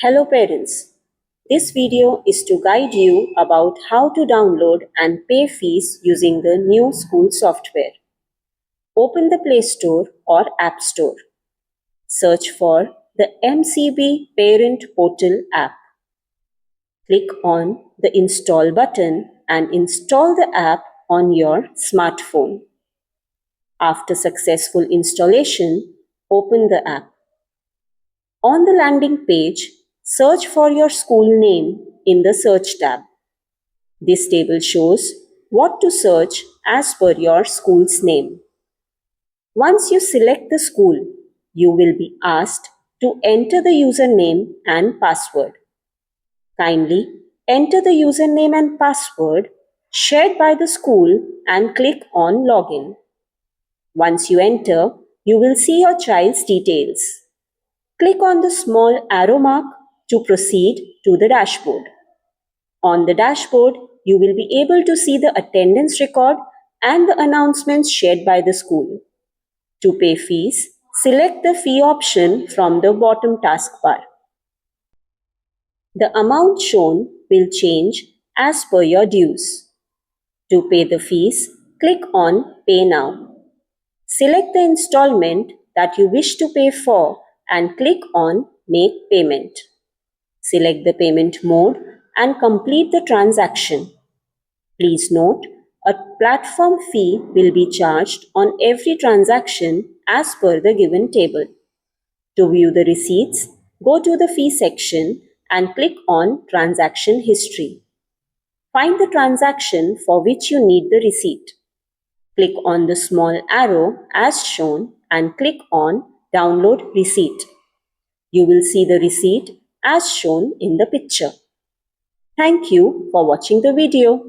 Hello parents, this video is to guide you about how to download and pay fees using the new school software. Open the Play Store or App Store. Search for the MCB Parent Portal app. Click on the Install button and install the app on your smartphone. After successful installation, open the app. On the landing page, search for your school name in the Search tab. This table shows what to search as per your school's name. Once you select the school, you will be asked to enter the username and password. Kindly enter the username and password shared by the school and click on Login. Once you enter, you will see your child's details. Click on the small arrow mark to proceed to the dashboard. On the dashboard, you will be able to see the attendance record and the announcements shared by the school. To pay fees, select the fee option from the bottom taskbar. The amount shown will change as per your dues. To pay the fees, click on Pay Now. Select the installment that you wish to pay for and click on Make Payment. Select the payment mode and complete the transaction. Please note, a platform fee will be charged on every transaction as per the given table. To view the receipts, go to the fee section and click on Transaction History. Find the transaction for which you need the receipt. Click on the small arrow as shown and click on Download Receipt. You will see the receipt as shown in the picture. Thank you for watching the video.